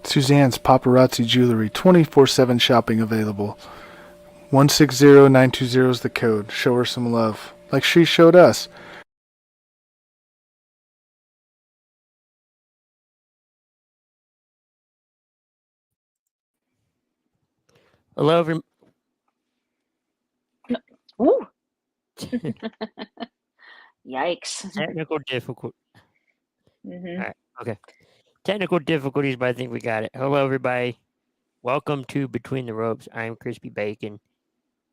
Suzanne's Paparazzi Jewelry, 24/7 shopping available. 160920 is the code. Show her some love, like she showed us. Hello, everyone. Ooh. Yikes. Technical difficult. Mm-hmm. All right, okay. Technical difficulties, but I think we got it. Hello, everybody. Welcome to Between the Ropes. I'm Crispy Bacon,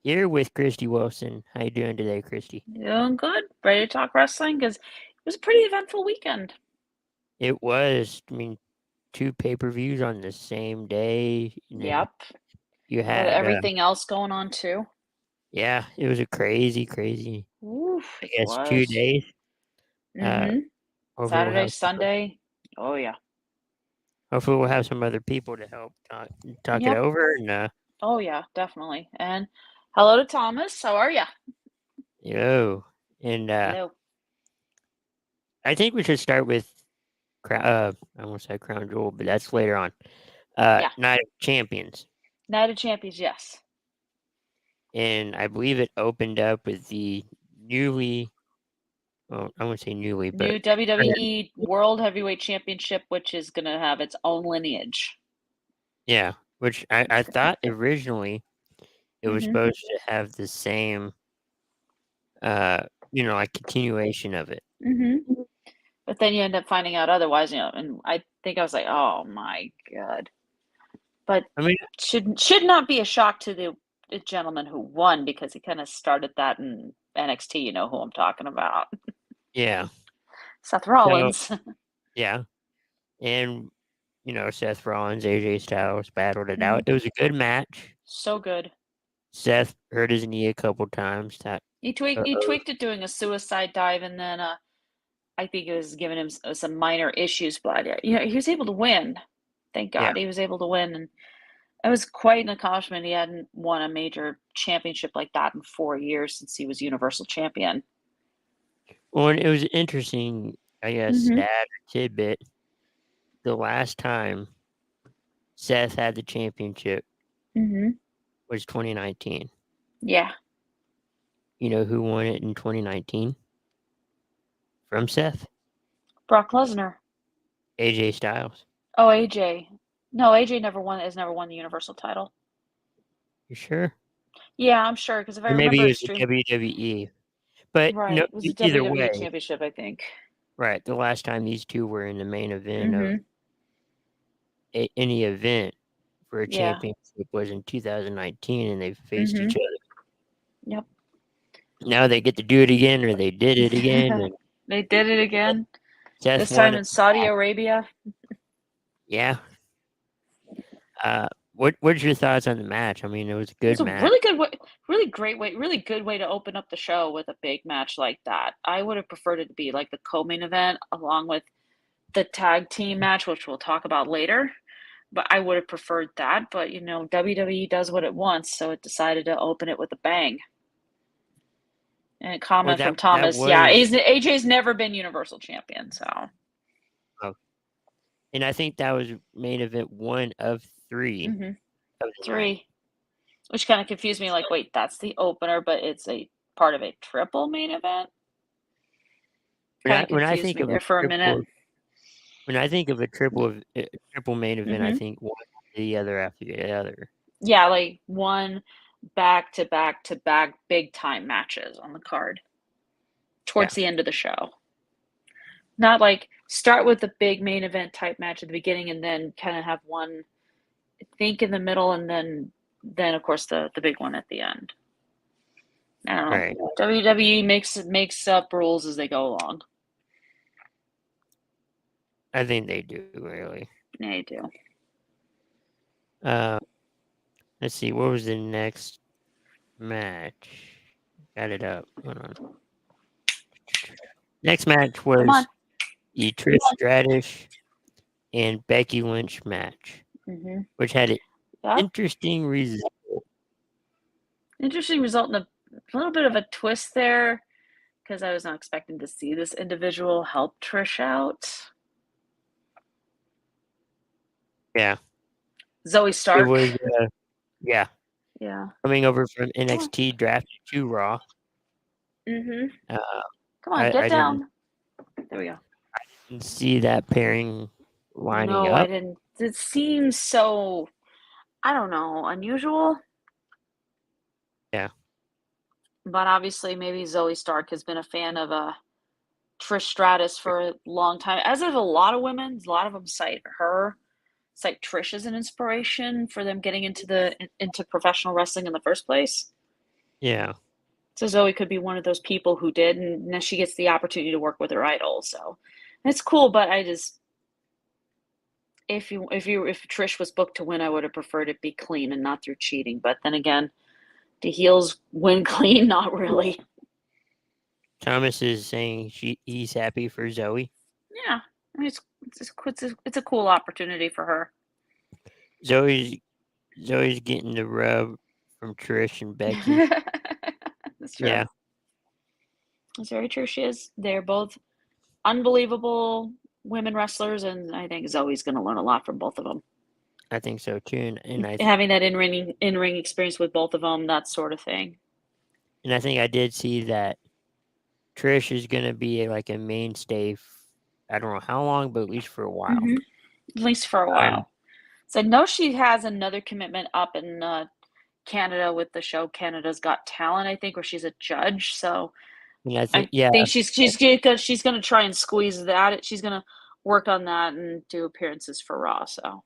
here with Christy Wilson. How you doing today, Christy? Doing good. Ready to talk wrestling? Because it was a pretty eventful weekend. It was. I mean, 2 pay-per-views on the same day. And then Yep. you With had everything else going on too. yeah, it was a crazy. Oof, I it guess 2 was. days. Mm-hmm. Hopefully we'll Saturday, have Sunday. Oh yeah. hopefully we'll have some other people to help talk it Yep. over. And Oh yeah, definitely. And hello to Thomas. How are ya? yo, and Hello. I think we should start with I almost said Crown Jewel, but that's later on. Yeah. Night of Champions. Night of Champions, yes. And I believe it opened up with the newly, well, I wouldn't say newly, but New WWE World Heavyweight Championship, which is gonna have its own lineage. yeah, which I thought originally it was Mm-hmm. supposed to have the same, like continuation of it. Mm-hmm. But then you end up finding out otherwise, and I think I was like, oh my God. But I mean, should not be a shock to the gentleman who won because he kind of started that in NXT, you know who I'm talking about. yeah. Seth So, Rollins. yeah. And, Seth Rollins, AJ Styles battled it out. Mhm. It was a good match. So good. Seth hurt his knee a couple times. He tweaked it doing a suicide dive, and then I think it was giving him some minor issues, but he was able to win. Thank Yeah. God he was able to win, and it was quite an accomplishment. He hadn't won a major championship like that in 4 years since he was Universal Champion. Well, and it was interesting, I guess, Mm-hmm. stat or tidbit. The last time Seth had the championship Mm-hmm. was 2019. Yeah. You know who won it in 2019? From Seth? Brock Lesnar. AJ Styles. Oh, AJ. No, AJ has never won the Universal title. You sure? Yeah, I'm sure, because if I Or maybe remember it was the Extreme. WWE. But Right, no, it was the either WWE way, Championship, I think. right, the last time these two were in the main event of Mm-hmm. any event for a Yeah. championship was in 2019, and they faced Mm-hmm. each other. Yep. Now they get to do it again, or they did it again. And They did it again. Seth This won time it. in Saudi Arabia. Yeah. What's your thoughts on the match? I mean, it was a It good was a match. really good way, really great way, really good way to open up the show with a big match like that. I would have preferred it to be like the co-main event along with the tag team match, which we'll talk about later. But I would have preferred that. But WWE does what it wants, so it decided to open it with a bang. And a comment Well, from that Thomas, yeah, was, AJ's never been Universal Champion, so. and I think that was main event 1 of 3 Mm-hmm. of the night. 3. Which kind of confused me, like, wait, that's the opener, but it's a part of a triple main event? Kind of When I confused think me of a there for a minute. when I think of a triple main event, I Mm-hmm. think one after the other after the other. Yeah, like one back to back to back big time matches on the card towards the end of the show. Not like start with the big main event type match at the beginning and then kind of have one, I think, in the middle, and then of course the big one at the end. I don't know. Right. WWE makes up rules as they go along. I think they do, really. Yeah, they do. Let's see, what was the next match? Got it up. Hold on. Next match was the Trish Stratus and Becky Lynch match, which had an interesting result. Interesting result and a little bit of a twist there, because I was not expecting to see this individual help Trish out. Yeah. Zoe It Stark. was, yeah, Yeah. coming over from NXT drafted to Raw. Mm-hmm. Uh, Come on, I get didn't down. There we go. see that pairing lining No, I up. didn't. It seems so, I don't know, unusual. Yeah. But obviously, maybe Zoe Stark has been a fan of Trish Stratus for a long time. As of a lot of women, a lot of them cite Trish as an inspiration for them getting into professional wrestling in the first place. Yeah. So Zoe could be one of those people who did, and now she gets the opportunity to work with her idol. So it's cool, but I just if Trish was booked to win, I would have preferred it be clean and not through cheating. But then again, do heels win clean? Not really. Thomas is saying he's happy for Zoe. Yeah, I mean, it's a cool opportunity for her. Zoe's getting the rub from Trish and Becky. That's true. Yeah. That's very true. She is. They're both unbelievable women wrestlers, and I think Zoe's going to learn a lot from both of them. I think so too, and Having that in-ring experience with both of them, that sort of thing. and I think I did see that Trish is gonna be like a mainstay. I don't know how long, but at least for a while. Mm-hmm. At least for a while. So I know she has another commitment up in Canada with the show Canada's Got Talent, I think, where she's a judge. So And I I think, yeah, think she's gonna try and squeeze that. She's gonna work on that and do appearances for Raw. So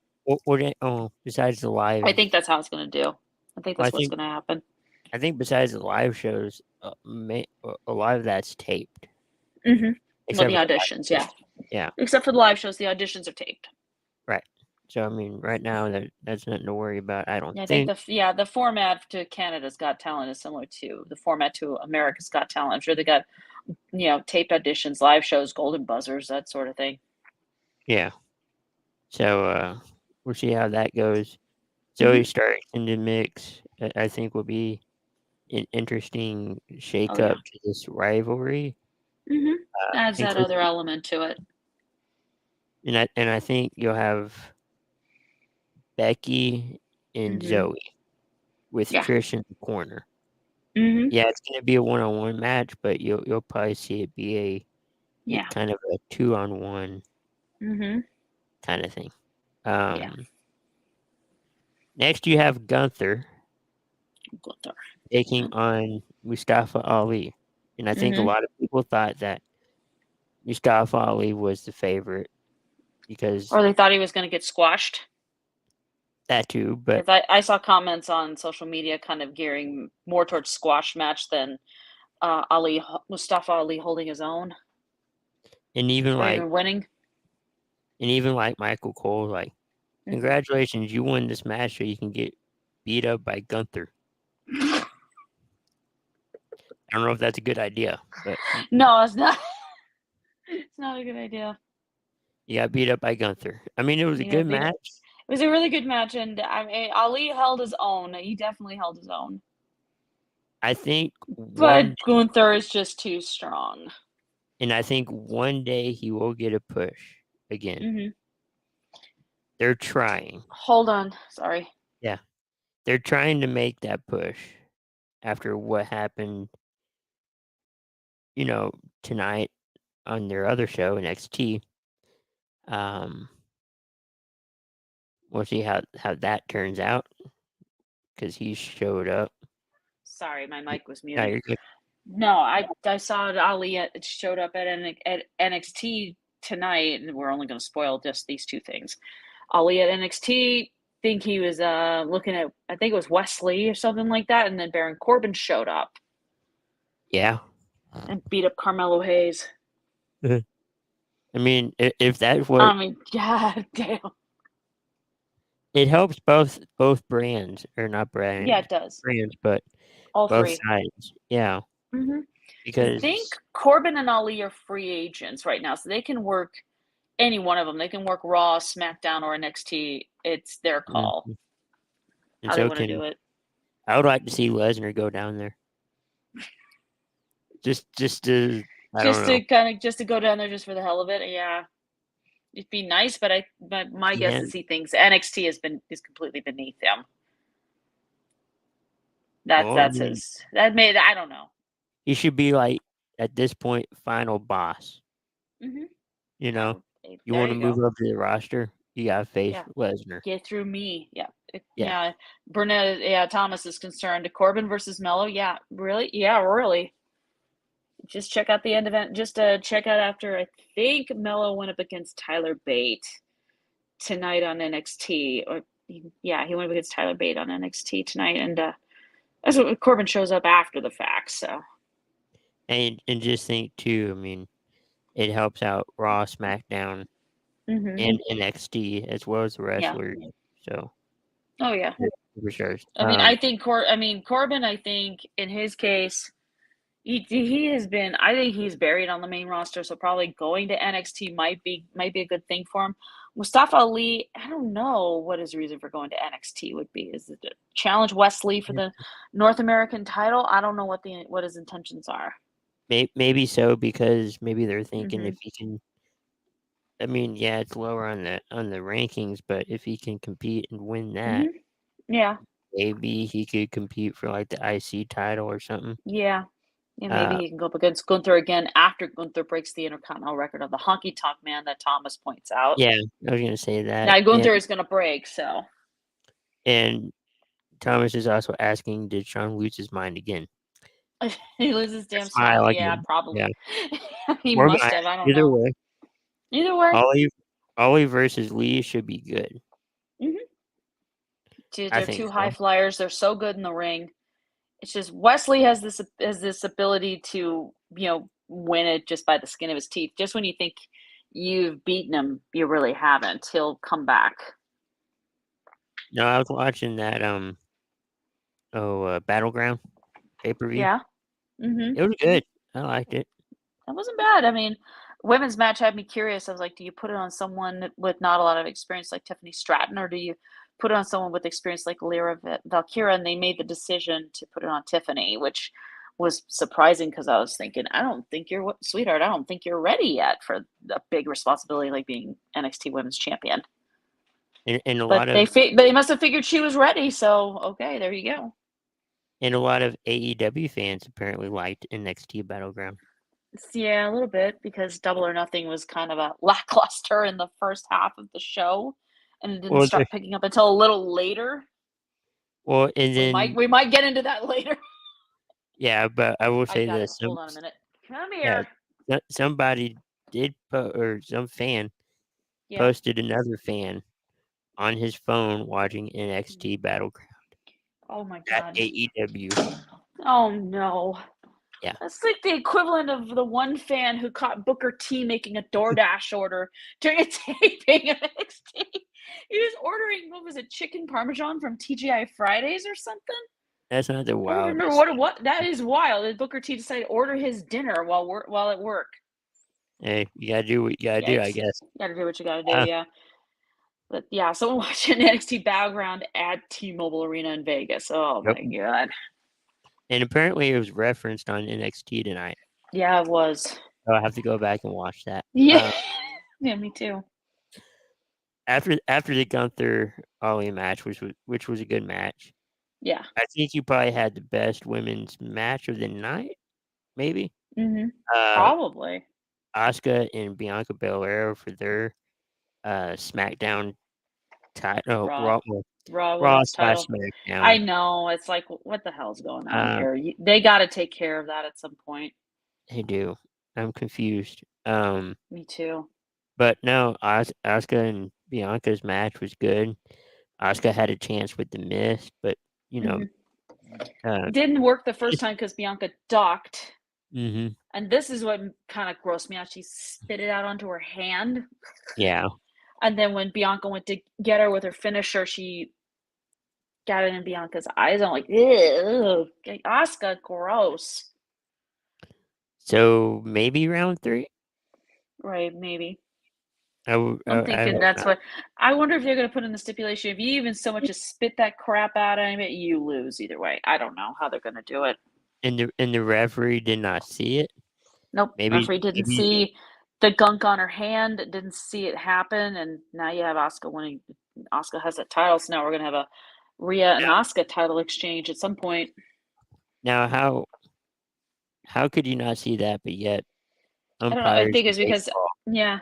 besides the live, I think that's how it's gonna do. I think Well, that's I what's think- gonna happen. I think besides the live shows, a lot of that's taped. Mm-hmm. Well, Except the for live auditions, yeah. shows. Yeah. Except for the live shows, the auditions are taped. Right. So I mean, right now that's nothing to worry about. I don't Yeah, I think. think the format to Canada's Got Talent is similar to the format to America's Got Talent. I'm sure they got taped auditions, live shows, golden buzzers, that sort of thing. Yeah. So we'll see how that goes. Mm-hmm. Zoe Stark in the mix, I think, will be an interesting shake-up to this rivalry. Mm-hmm. Adds that other element to it. And I think you'll have Becky and Zoe with Trish in the corner. Mm-hmm. Yeah, it's gonna be a one-on-one match, but you'll probably see it be a kind of a 2-on-1 kind of thing. Next, you have Gunther taking on Mustafa Ali, and I think a lot of people thought that Mustafa Ali was the favorite because, or they thought he was going to get squashed. That too, but I saw comments on social media kind of gearing more towards squash match than Mustafa Ali holding his own, and even winning. And even like Michael Cole, like, congratulations, you won this match so you can get beat up by Gunther. I don't know if that's a good idea, but no, it's not. It's not a good idea. You got beat up by Gunther. I mean, it was a good match. It was a really good match, and I mean, Ali held his own. He definitely held his own. I think, but Gunther is just too strong. And I think one day he will get a push again. They're trying. Hold on, sorry. Yeah, they're trying to make that push after what happened, tonight on their other show, NXT. We'll see how that turns out because he showed up. Sorry, my mic was muted. No, you're good. No, I saw Ali showed up at NXT tonight, and we're only going to spoil just these two things. Ali at NXT, think he was looking at, I think it was Wesley or something like that, and then Baron Corbin showed up. Yeah. And beat up Carmelo Hayes. I mean, if that's what... I mean, god damn. It helps both brands, or not brands. Yeah, it does. Brands, but all both three sides. Yeah. Because I think Corbin and Ali are free agents right now, so they can work any one of them. They can work Raw, SmackDown, or NXT. It's their call. How they want to do it. I would like to see Lesnar go down there. Just to go down there just for the hell of it. Yeah. it'd be nice, but my guess Yeah. is he thinks NXT is completely beneath him. That's Well, I that's mean, his. That made I don't know. he should be like at this point final boss. Mm-hmm. You know, you There want to you move go. up to the roster, you got to face Yeah. Lesnar. Get through me. Yeah. Yeah. Yeah. Burnett. Yeah. Thomas is concerned. Corbin versus Mello. Yeah. Really? Yeah. Really. Just check out the end event. Just check out after I think Mello went up against Tyler Bate tonight on NXT. Or yeah, he went up against Tyler Bate on NXT tonight, and that's what Corbin shows up after the fact. So And just think too, I mean, it helps out Raw, SmackDown, mm-hmm. and NXT as well as the Yeah. wrestlers. So Oh yeah. for sure. I mean, I think Corbin. I think in his case, he has been. I think he's buried on the main roster, so probably going to NXT might be a good thing for him. Mustafa Ali, I don't know what his reason for going to NXT would be. Is it to challenge Wesley for the North American title? I don't know what his intentions are. maybe so, because maybe they're thinking Mhm. if he can. I mean, yeah, it's lower on the rankings, but if he can compete and win that, Mhm. Yeah, maybe he could compete for like the IC title or something. yeah, maybe Uh, he can go up against Gunther again after Gunther breaks the Intercontinental record of the Honky Tonk Man that Thomas points out. yeah, I was gonna say that. Now Gunther is going to break, so And Thomas is also asking, did Sean lose his mind again? he loses damn Smile smile. Yeah, again. probably. Yeah. He Or must not. have. I don't Either know. way, Either way, Ollie versus Lee should be good. dude, I they're think two so. high flyers. They're so good in the ring. It's just Wesley has this ability to win it just by the skin of his teeth. Just when you think you've beaten him, you really haven't. He'll come back. No, I was watching that Battleground pay-per-view. Yeah. Mm-hmm. It was good. I liked it. That wasn't bad. I mean, women's match had me curious. I was like, do you put it on someone with not a lot of experience like Tiffany Stratton, or do you put it on someone with experience like Lyra Valkyria? And they made the decision to put it on Tiffany, which was surprising because I was thinking, sweetheart, I don't think you're ready yet for a big responsibility like being NXT Women's Champion. And a But lot of they must have figured she was ready. So okay, there you go. AEW fans apparently liked NXT Battleground. Yeah, a little bit, because Double or Nothing was kind of a lackluster in the first half of the show, and it didn't Well, start picking up until a little later. and then We might get into that later. yeah, but I will I say got it. this: Hold on a minute. Come here. somebody did or some fan Yeah. posted another fan on his phone watching NXT Battleground Oh my at god. AEW. Oh no. Yeah. That's like the equivalent of the one fan who caught Booker T making a DoorDash order during a taping of NXT. He was ordering, what was it, chicken parmesan from TGI Fridays or something? That's not the I don't wildest. remember what that is wild. That Booker T decided to order his dinner while at work. Hey, you gotta do what you gotta do, I guess. You gotta do what you gotta do, yeah. But yeah, someone watching NXT Battleground at T-Mobile Arena in Vegas. Oh Yep. my god. And apparently it was referenced on NXT tonight. Yeah, it was. So I have to go back and watch that. Yeah. Yeah, me too. After the Gunther Ollie match, which was a good match. Yeah. I think you probably had the best women's match of the night, maybe. Mm-hmm. Probably. Asuka and Bianca Belair for their SmackDown title. Raw Raw Women's title. SmackDown. I know. It's like, what the hell's going on here? They got to take care of that at some point. They do. I'm confused. Me too. But no, Asuka and Bianca's match was good. Asuka had a chance with the Miz, but it didn't work the first time because Bianca ducked. Mm-hmm. And this is what kind of grossed me out. She spit it out onto her hand. Yeah. And then when Bianca went to get her with her finisher, she got it in Bianca's eyes. I'm like, ew, Asuka, gross. So maybe round 3? Right, maybe. I'm thinking that's what. I wonder if they're going to put in the stipulation, if you even so much as spit that crap out of it, you lose either way. I don't know how they're going to do it. And the referee did not see it. Nope, referee didn't see. the gunk on her hand, didn't see it happen, and now you have Asuka winning. Asuka has that title, so now we're gonna have a Rhea and Asuka title exchange at some point. Now, how could you not see that? But yet, I don't know. I umpires think in it's because baseball, yeah.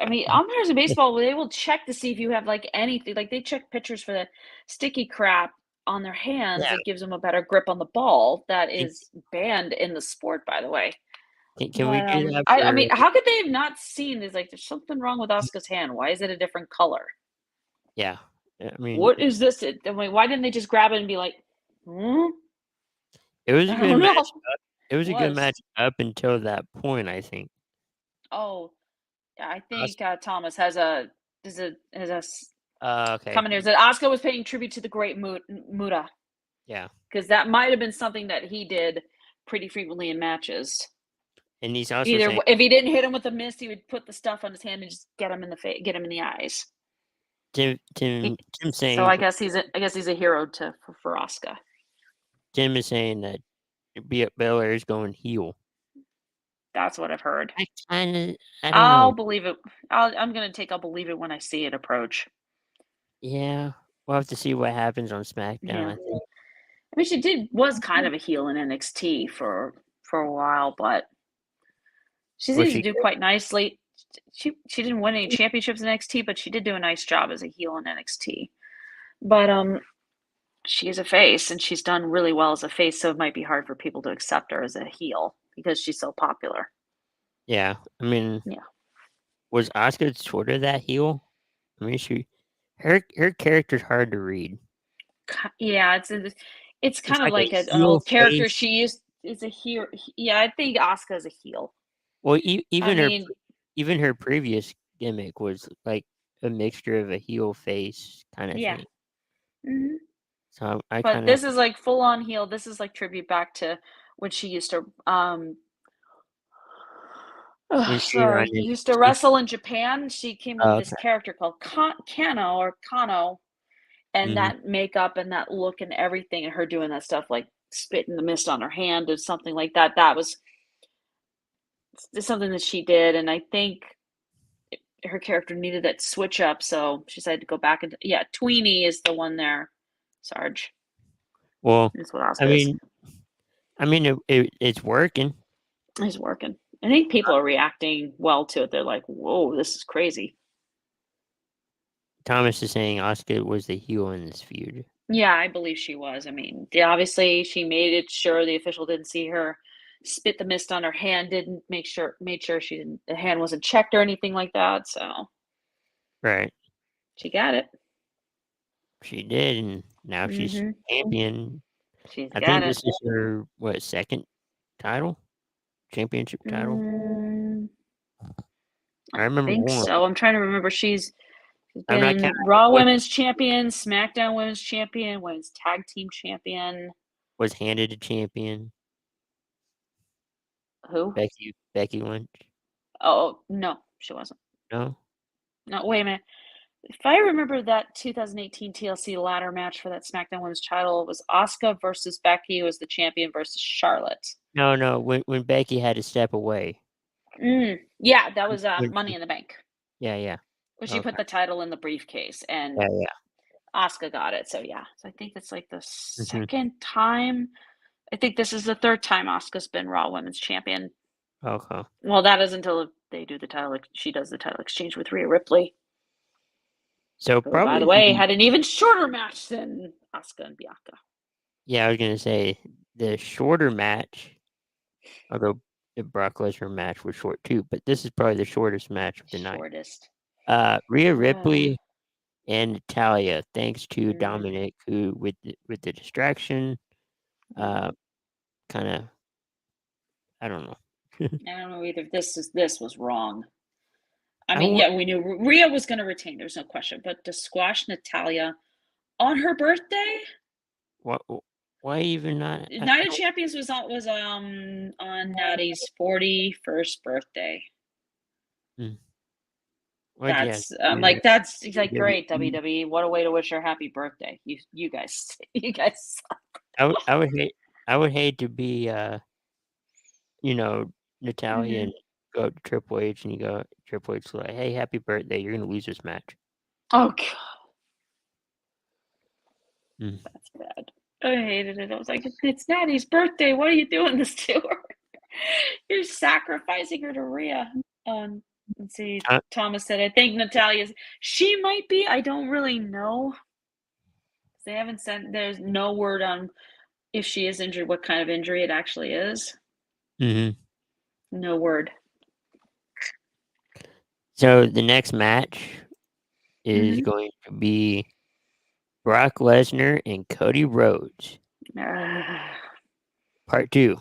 I mean, umpires in baseball, they will check to see if you have like anything. Like they check pitchers for the sticky crap on their hands yeah. that gives them a better grip on the ball. That Can, is banned in the sport, by the way. can we But do that I for? mean, how could they have not seen? There's something wrong with Asuka's hand. Why is it a different color? Yeah, I mean, What is this? I mean, why didn't they just grab it and be like, hmm? it was a I good don't match. know. It was a good match Was. up until that point, I think. Oh, yeah, I Us- think Thomas has a Okay. commentary that Asuka was paying tribute to the great Muta, Yeah, because that might have been something that he did pretty frequently in matches. and he's also Either saying if he didn't hit him with a mist, he would put the stuff on his hand and just get him in the face, get him in the eyes. Tim So saying I guess he's a hero for Asuka. Tim is saying that Belair is going heel. That's what I've heard. I don't I'll know. believe it. I'll believe it when I see it approach. Yeah, we'll have to see what happens on SmackDown. Yeah. I think. I mean, she was kind of a heel in NXT for a while, but she Was seems she to do good? quite nicely. She didn't win any championships in NXT, but she did do a nice job as a heel in NXT. But she's a face, and she's done really well as a face, so it might be hard for people to accept her as a heel because she's so popular. Yeah, I mean, Yeah. was Asuka sort of that heel? I mean, her character's hard to read. Yeah, it's kind of like like a an heel old character. face. She is a hero. Yeah, I think Asuka is a heel. Well, I even her previous gimmick was like a mixture of a heel face kind of yeah. thing. Hmm. So I But kind of this is like full on heel. This is like tribute back to when she used to used to wrestle in Japan. She came up with this character called Kano, and that makeup and that look and everything, and her doing that stuff like spitting the mist on her hand or something like that. That was something that she did, and I think her character needed that switch up, so she decided to go back into Tweenie is the one there, Sarge. Well, That's what Asuka is. I mean, it's working. It's working. I think people are reacting well to it. They're like, "Whoa, this is crazy." Thomas is saying Asuka was the heel in this feud. Yeah, I believe she was. I mean, obviously she made it sure the official didn't see her spit the mist on her hand. Made sure the hand wasn't checked or anything like that. So Right. she got it. She did, and now she's champion. I think this is her second championship title. I remember think one. so. I'm trying to remember. She's been Raw Women's Champion, SmackDown Women's Champion, Women's Tag Team Champion. Was handed a champion. Who? Becky Lynch. Oh no, she wasn't. No. No, wait a minute. If I remember that 2018 TLC ladder match for that SmackDown Women's title, it was Asuka versus Becky was the champion versus Charlotte. No. When Becky had to step away. Yeah, that was Money in the Bank. Yeah. When she put the title in the briefcase, and Asuka got it. So yeah, so I think it's like the second time. I think this is the third time Asuka's been Raw Women's Champion. Okay. Well, that is until they do the title. She does the title exchange with Rhea Ripley. So who, probably, by the way, had an even shorter match than Asuka and Bianca. Yeah, I was gonna say the shorter match, although the Brock Lesnar match was short too, but this is probably the shortest match of the night. Rhea Ripley and Natalya, thanks to Dominic, who with the distraction, kind of, I don't know. I don't know either. This was wrong. I mean, we knew Rhea was going to retain. There's no question. But to squash Natalya on her birthday? What? Why even not? Night of Champions was on Natty's 41st birthday. That's like great, WWE. What a way to wish her happy birthday. You guys suck. I would hate to be Natalya and go up to Triple H and Triple H is like, hey, happy birthday, you're gonna lose this match. Oh god, Mm. that's bad. I hated it. I was like, it's Natty's birthday. What are you doing this to her? You're sacrificing her to Rhea. Let's see. Thomas said, I think Natalia's. She might be. I don't really know. They haven't sent. There's no word on if she is injured, what kind of injury it actually is. Mm-hmm. No word. So the next match is going to be Brock Lesnar and Cody Rhodes. Part 2.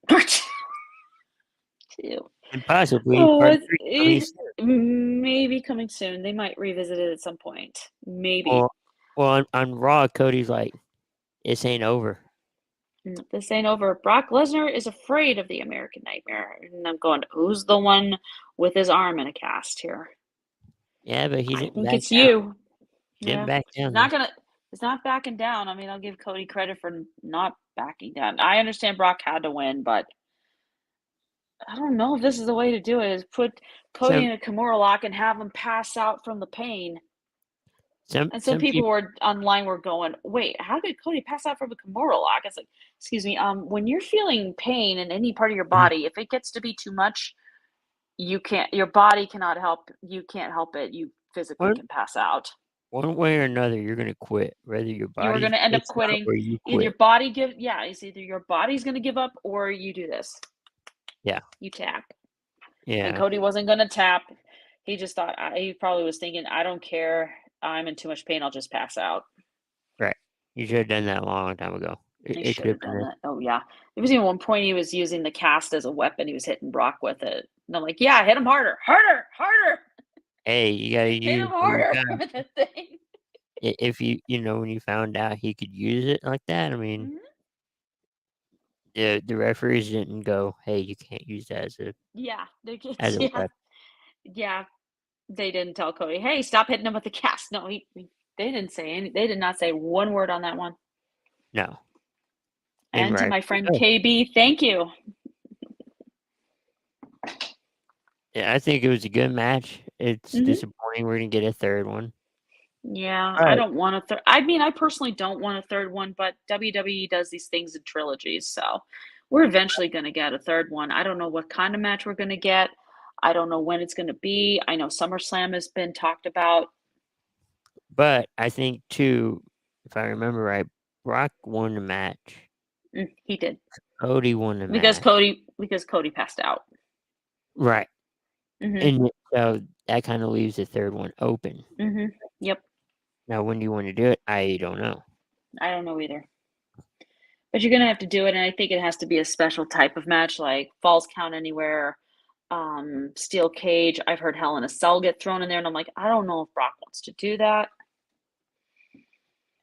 Part 2. And possibly part 3. Maybe coming soon. They might revisit it at some point. Maybe. Well, on Raw, Cody's like, this ain't over. This ain't over. Brock Lesnar is afraid of the American Nightmare. And I'm going, who's the one with his arm in a cast here? Yeah, but he didn't. I think it's you. Didn't back down. It's not backing down. I mean, I'll give Cody credit for not backing down. I understand Brock had to win, but I don't know if this is the way to do it. Is put Cody in a Kimura lock and have him pass out from the pain. Some people were online were going, wait, how did Cody pass out from a Kimura lock? It's like, excuse me, when you're feeling pain in any part of your body, if it gets to be too much, your body cannot help. You can't help it. You physically can pass out. One way or another, you're going to quit. Whether your body, you're going to end up quitting. Or you quit. Either your body it's either your body's going to give up or you do this. Yeah. You tap. Yeah. And Cody wasn't going to tap. He just thought, he probably was thinking, I don't care. I'm in too much pain. I'll just pass out. Right. You should have done that a long time ago. He should have done that. Oh, yeah. There was even one point he was using the cast as a weapon. He was hitting Brock with it. And I'm like, yeah, hit him harder. Harder. Hey, you got to use hit him harder with the thing. If when you found out he could use it like that, I mean, the referees didn't go, hey, you can't use that as a weapon. Yeah. They didn't tell Cody, hey, stop hitting him with the cast. No, they didn't say anything. They did not say one word on that one. No. And to my friend KB, thank you. Yeah, I think it was a good match. It's disappointing we're going to get a third one. Yeah, right. I don't want a third. I mean, I personally don't want a third one, but WWE does these things in trilogies. So we're eventually going to get a third one. I don't know what kind of match we're going to get. I don't know when it's going to be. I know SummerSlam has been talked about. But I think, too, if I remember right, Brock won the match. He did. Cody won the match. Because Cody passed out. Right. And so that kind of leaves the third one open. Yep. Now, when do you want to do it? I don't know. I don't know either. But you're going to have to do it, and I think it has to be a special type of match, like Falls Count Anywhere, Steel Cage. I've heard Hell in a Cell get thrown in there, and I'm like, I don't know if Brock wants to do that.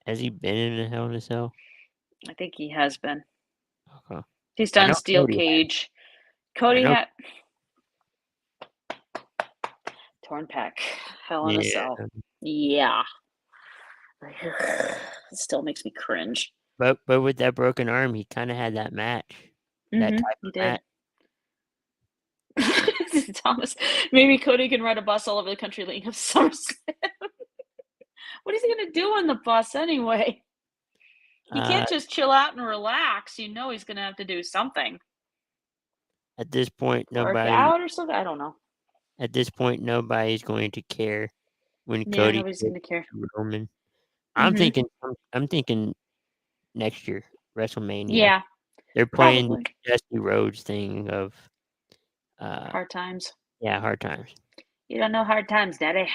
Has he been in a Hell in a Cell? I think he has been. Okay. He's done Steel Cage. Cody had torn pec, Hell in a Cell. Yeah. It still makes me cringe. But with that broken arm, he kind of had that match. That type of match. Thomas, maybe Cody can ride a bus all over the country leading up SummerSlam. What is he going to do on the bus anyway? He can't just chill out and relax. You know he's going to have to do something. At this point, nobody... Work out or something? I don't know. At this point, nobody's going to care when Cody nobody's going to care. Roman. I'm thinking next year, WrestleMania. Yeah. They're playing the Dusty Rhodes thing of... hard times. Yeah, hard times. You don't know hard times, Daddy.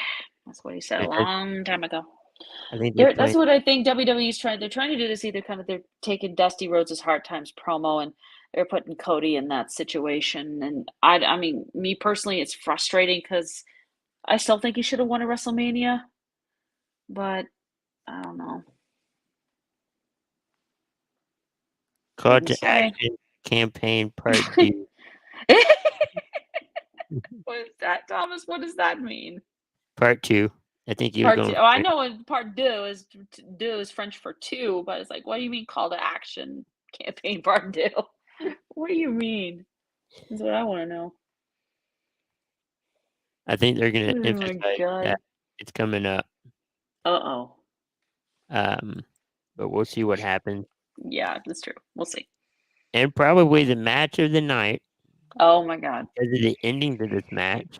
That's what he said a long time ago. I think that's what I think WWE's trying. They're trying to do this either kind of. They're taking Dusty Rhodes' hard times promo and they're putting Cody in that situation. And I mean, me personally, it's frustrating because I still think he should have won a WrestleMania, but I don't know. Call to Action campaign part 2. What is that, Thomas? What does that mean? Part 2. I think you. Part 2. Oh, I know what part 2 is French for 2, but it's like, what do you mean call to action campaign part 2? What do you mean? That's what I want to know. I think they're going to Oh my emphasize God. that it's coming up. Uh-oh. But we'll see what happens. Yeah, that's true. We'll see. And probably the match of the night, Oh my God. because of the ending to this match.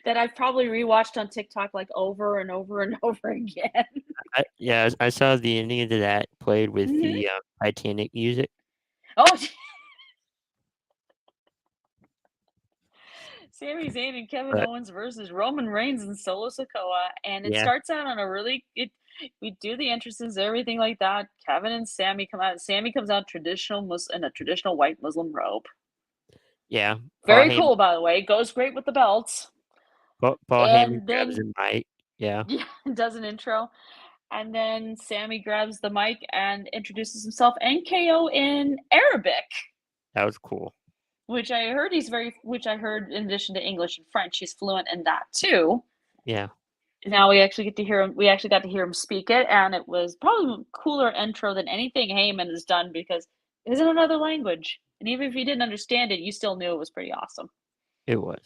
That I've probably rewatched on TikTok like over and over and over again. I saw the ending to that played with Mhm. the Titanic music. Oh, Sami Zayn and Kevin But- Owens versus Roman Reigns and Solo Sikoa, and it Yeah. starts out on a really we do the entrances, everything like that. Kevin and Sami come out. Sami comes out in a traditional white Muslim robe. Yeah. Very Paul cool, by the way. Goes great with the belts. Paul And Heyman grabs then- the mic. Yeah. Yeah, does an intro. And then Sami grabs the mic and introduces himself and KO in Arabic, That was cool. which I heard in addition to English and French, he's fluent in that too. Yeah. Now we actually got to hear him speak it, and it was probably a cooler intro than anything Heyman has done because it's in another language. And even if you didn't understand it, you still knew it was pretty awesome. It was.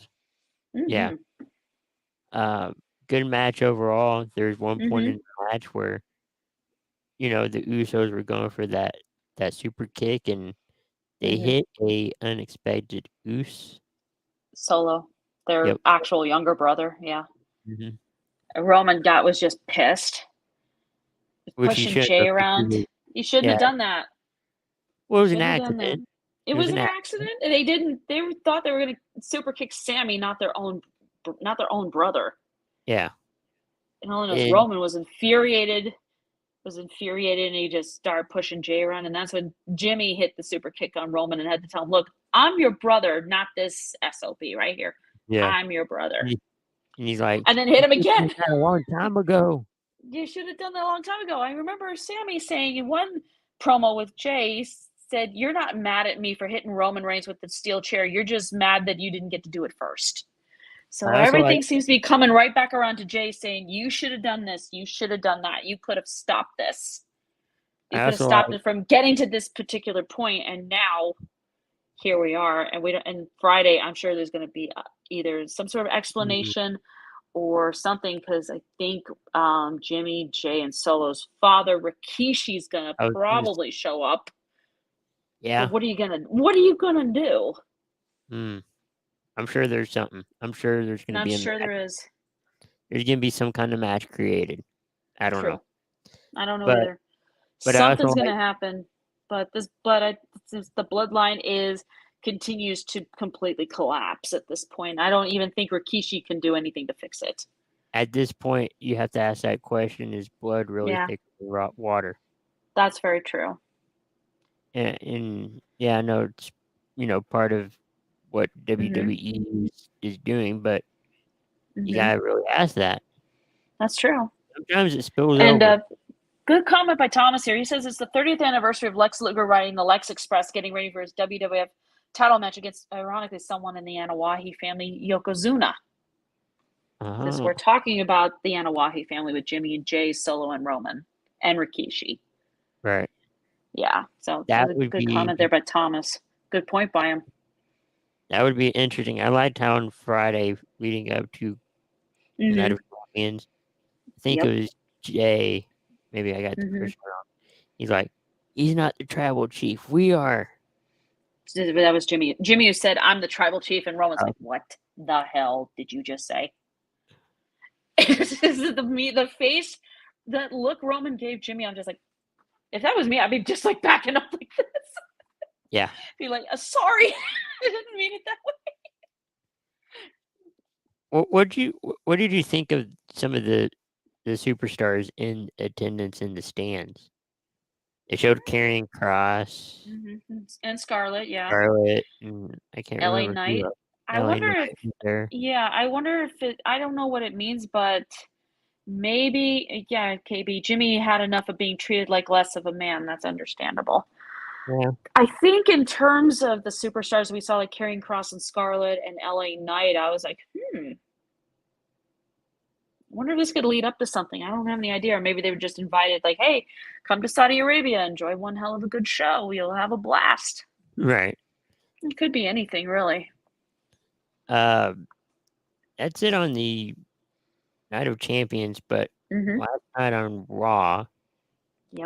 Mm-hmm. Yeah. Good match overall. There's one point Mhm. in the match where, the Usos were going for that super kick, and they Mhm. hit a unexpected Us. Solo, their Yep. actual younger brother. Yeah. Mhm. Roman was just pissed. Which he Pushing shouldn't Jay have, because around. He shouldn't have Yeah. done that. Well, it was an Shouldn't have done that. accident. It was was an an ac- accident. And they thought they were going to super kick Sami, not their own brother. Yeah. And all I know is And- Roman was infuriated, and he just started pushing Jay around. And that's when Jimmy hit the super kick on Roman and had to tell him, look, I'm your brother, not this SOB right here. Yeah. I'm your brother. And he's like, And then hit him "You again. did that a long time ago." You should have done that a long time ago. I remember Sami saying in one promo with Jay, said, you're not mad at me for hitting Roman Reigns with the steel chair. You're just mad that you didn't get to do it first. So I also everything like- seems to be coming right back around to Jay saying, you should have done this. You should have done that. You could have stopped this. You I could have also stopped like- it from getting to this particular point. And now here we are. And Friday, I'm sure there's going to be either some sort of explanation or something, because I think Jimmy, Jay, and Solo's father, Rikishi's gonna probably show up. Yeah. But what are you gonna do? I'm sure there's something. I'm sure there's gonna be. I'm sure there is. There's gonna be some kind of match created. I don't know. I don't know But- either. but I Something's also gonna happen. But since the bloodline continues to completely collapse at this point, I don't even think Rikishi can do anything to fix it. At this point, you have to ask that question: is blood really thicker than water? That's very true. And yeah, I know it's part of what WWE is doing, but you gotta really ask that. That's true. Sometimes it spills And over. good comment by Thomas here. He says it's the 30th anniversary of Lex Luger riding the Lex Express, getting ready for his WWF title match against, ironically, someone in the Anawahi family, Yokozuna. Because we're talking about the Anawahi family with Jimmy and Jay, Solo, and Roman, and Rikishi. Right. Yeah, so That a would good be- comment there by Thomas. Good point by him. That would be interesting. I liked how on Friday leading up to the Night of Champions, I think Yep. it was Jay. Maybe I got the first one wrong. He's like, he's not the tribal chief. We are. That was Jimmy. Jimmy who said, I'm the tribal chief, and Roman's like, what the hell did you just say? The face, that look Roman gave Jimmy, I'm just like, if that was me, I'd be just like backing up like this. Yeah. Be like, sorry, I didn't mean it that way. What did you think of some of the superstars in attendance in the stands? They showed Karrion Kross, And Scarlett, yeah. Scarlett, and I can't LA remember. Knight. Who else. I LA wonder Knight if, was there. yeah, I wonder if it, I don't know what it means, but maybe, yeah, KB, Jimmy had enough of being treated like less of a man. That's understandable. Yeah. I think in terms of the superstars we saw, like Karrion Kross and Scarlett and LA Knight, I was like, I wonder if this could lead up to something. I don't have any idea. Or maybe they were just invited, like, hey, come to Saudi Arabia, enjoy one hell of a good show. You'll have a blast. Right. It could be anything, really. that's it on the Night of Champions. But last night on Raw,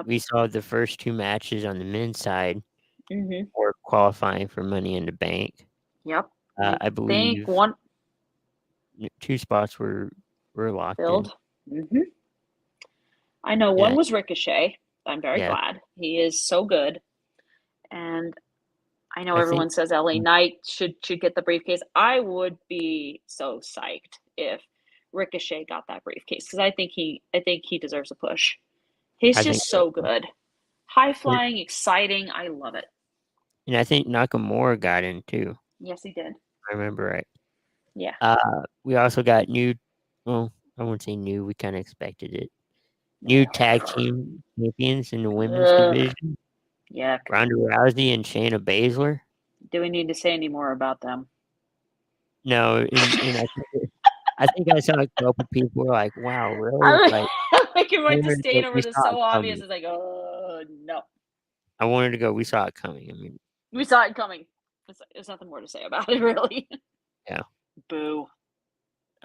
we saw the first 2 matches on the men's side for qualifying for Money in the Bank. Yep. I believe 2 spots were locked filled. in. I know one was Ricochet. I'm very glad. He is so good. And I know everyone says LA Knight should get the briefcase. I would be so psyched if Ricochet got that briefcase because I think he deserves a push. He's just so good. High flying, exciting. I love it. And I think Nakamura got in too. Yes, he did. I remember right. Yeah. We also got new. Well, I wouldn't say new. We kind of expected it. New tag team champions in the women's division. Yeah. Ronda Rousey and Shayna Baszler. Do we need to say any more about them? No, and I think I saw a couple people were like, "Wow, really?" Like my disdain over this so obvious. It's like, oh no. I wanted to go. We saw it coming. I mean, we saw it coming. There's nothing more to say about it, really. Yeah. Boo.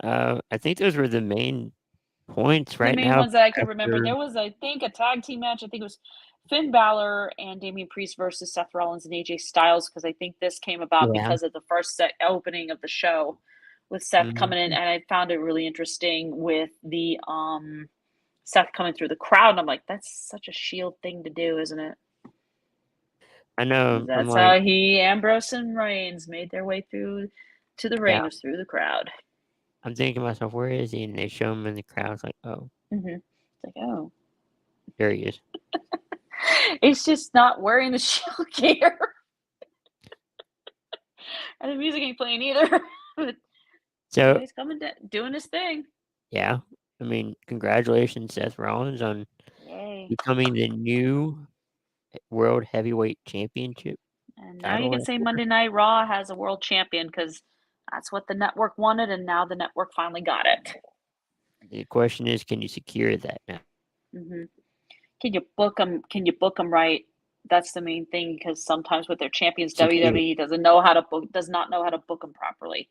I think those were the main points right now. The main ones that I could remember. There was, I think, a tag team match. I think it was Finn Balor and Damian Priest versus Seth Rollins and AJ Styles, because I think this came about because of the first opening of the show with Seth coming in, and I found it really interesting with the Seth coming through the crowd, and I'm like, that's such a Shield thing to do, isn't it? I know. That's how Ambrose and Reigns made their way through to the ring, was through the crowd. I'm thinking to myself, where is he? And they show him in the crowd. It's like, oh. It's like, oh. There he is. It's just not wearing the Shield gear. And the music ain't playing either. So he's coming doing his thing. Yeah. I mean, congratulations, Seth Rollins, on becoming the new World Heavyweight Championship. And now you can say Monday Night Raw has a world champion because that's what the network wanted, and now the network finally got it. The question is, can you secure that now? Can you book them? Can you book them right? That's the main thing, because sometimes with their champions, WWE does not know how to book them properly.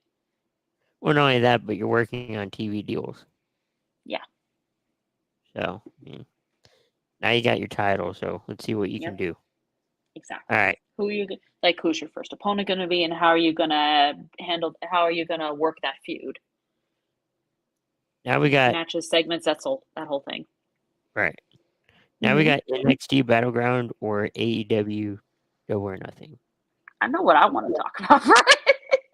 Well, not only that, but you're working on TV deals. Yeah. So, now you got your title, so let's see what you can do. Exactly. All right. Who's your first opponent going to be, and how are you going to work that feud? Now we got matches, segments, that whole thing. Right. Now we got NXT Battleground or AEW Double or Nothing. I know what I want to talk about, right?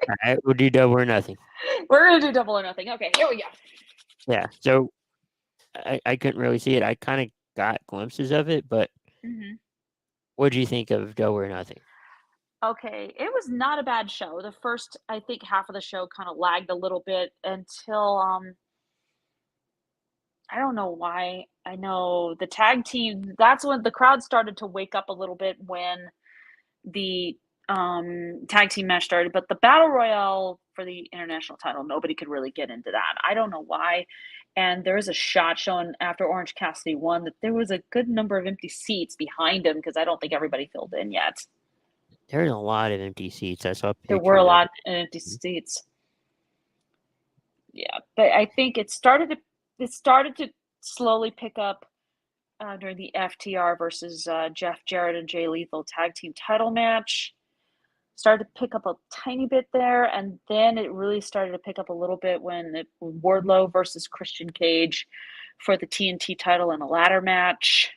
All right, we'll do Double or Nothing. We're going to do Double or Nothing. Okay, here we go. Yeah, so I couldn't really see it. I kind of got glimpses of it, but what do you think of Double or Nothing? Okay, it was not a bad show. The first, I think, half of the show kind of lagged a little bit until I don't know why. I know the tag team, that's when the crowd started to wake up a little bit when the tag team match started. But the Battle Royale for the international title, nobody could really get into that. I don't know why. And there was a shot shown after Orange Cassidy won that there was a good number of empty seats behind him, because I don't think everybody filled in yet. There's a lot of empty seats. I saw pictures. There were a lot of empty seats. Yeah, but I think it started to slowly pick up during the FTR versus Jeff Jarrett and Jay Lethal tag team title match. Started to pick up a tiny bit there, and then it really started to pick up a little bit when Wardlow versus Christian Cage for the TNT title in a ladder match.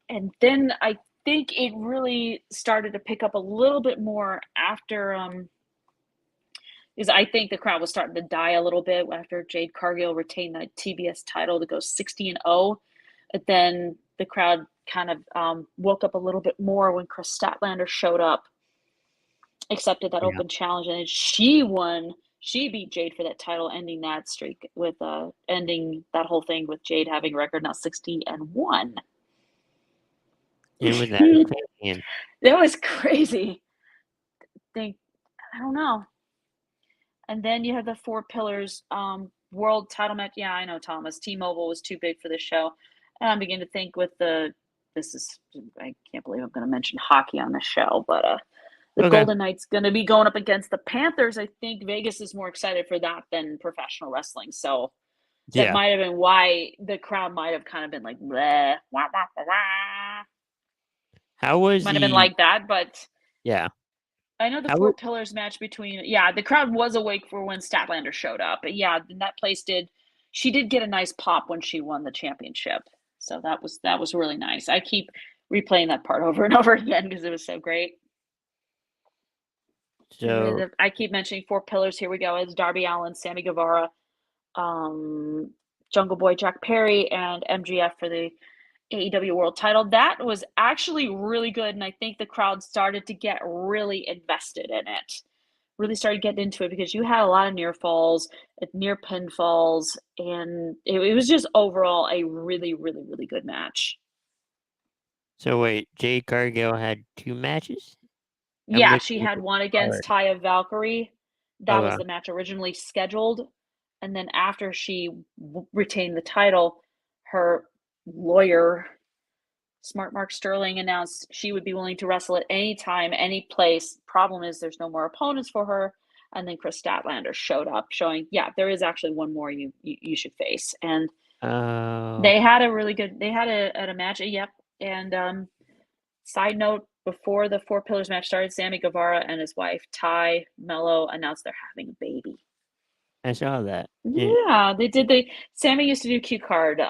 And then I think it really started to pick up a little bit more after because I think the crowd was starting to die a little bit after Jade Cargill retained that TBS title to go 60-0. And then the crowd kind of woke up a little bit more when Chris Statlander showed up, accepted that open challenge, and then she won. She beat Jade for that title, ending that streak with ending that whole thing with Jade having a record now 60-1. And with that, that was crazy. I don't know. And then you have the 4 Pillars world title match. Yeah, I know, Thomas. T-Mobile was too big for the show. And I'm beginning to think with I can't believe I'm going to mention hockey on the show, but The Okay. Golden Knights going to be going up against the Panthers. I think Vegas is more excited for that than professional wrestling. So that Yeah. might have been why the crowd might have kind of been like, bleh, wah, wah, wah, wah. How was Might have been like that, but Yeah. I know the How Four was Pillars match between, the crowd was awake for when Statlander showed up. But yeah, that place she did get a nice pop when she won the championship. So that was really nice. I keep replaying that part over and over again because it was so great. so I keep mentioning Four Pillars. Here we go. It's Darby Allin, Sammy Guevara, Jungle Boy Jack Perry, and MGF for the AEW World Title. That was actually really good, and I think the crowd started to get really invested in it. Really started getting into it because you had a lot of near falls, near pinfalls, and it was just overall a really, really, really good match. So wait, Jade Cargill had 2 matches? Yeah, she had one against Taya Valkyrie. That was Okay. the match originally scheduled. And then after she retained the title, her lawyer, Smart Mark Sterling, announced she would be willing to wrestle at any time, any place. Problem is there's no more opponents for her. And then Chris Statlander showed up, showing, there is actually one more you should face. And they had a match. Yep. And side note, before the Four Pillars match started, Sammy Guevara and his wife, Ty Mello, announced they're having a baby. I saw that. Yeah, they did. Sammy used to do cue card,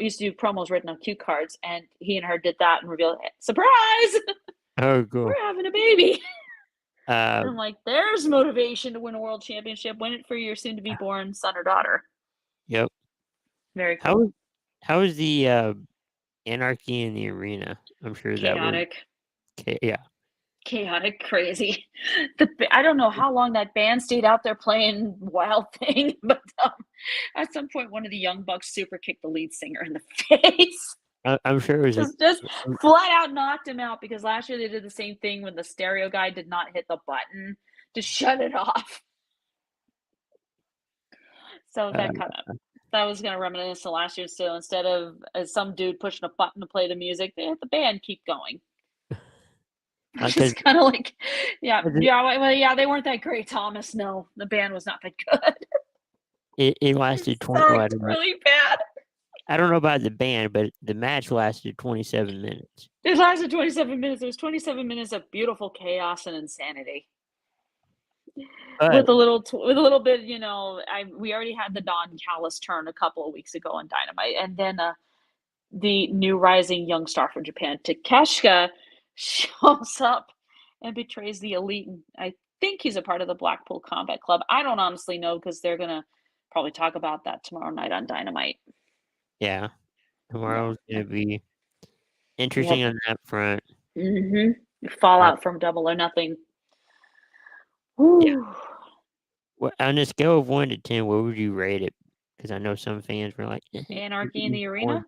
used to do promos written on cue cards, and he and her did that and revealed, surprise! Oh, cool. We're having a baby. And I'm like, there's motivation to win a world championship. Win it for your soon-to-be born son or daughter. Yep. Very cool. How is the Anarchy in the Arena? I'm sure chaotic. That was chaotic, crazy. I don't know how long that band stayed out there playing Wild Thing, but at some point, one of the Young Bucks super kicked the lead singer in the face. I'm sure it was just flat out knocked him out, because last year they did the same thing when the stereo guy did not hit the button to shut it off. So that was going to reminisce to last year. So instead of some dude pushing a button to play the music, they had the band keep going. Just kind of like, they weren't that great, Thomas. No, the band was not that good. It lasted 20 minutes. Really bad. I don't know about the band, but the match lasted 27 minutes. It lasted 27 minutes. There was 27 minutes of beautiful chaos and insanity. With a little bit, we already had the Don Callis turn a couple of weeks ago on Dynamite, and then the new rising young star from Japan, Takeshita, shows up and betrays the Elite. And I think he's a part of the Blackpool Combat Club. I don't honestly know, because they're gonna probably talk about that tomorrow night on Dynamite. Yeah, tomorrow's gonna be interesting on that front. Fallout from Double or Nothing. Yeah. Well, on a scale of 1 to 10, what would you rate it? Because I know some fans were like, Anarchy in the Arena?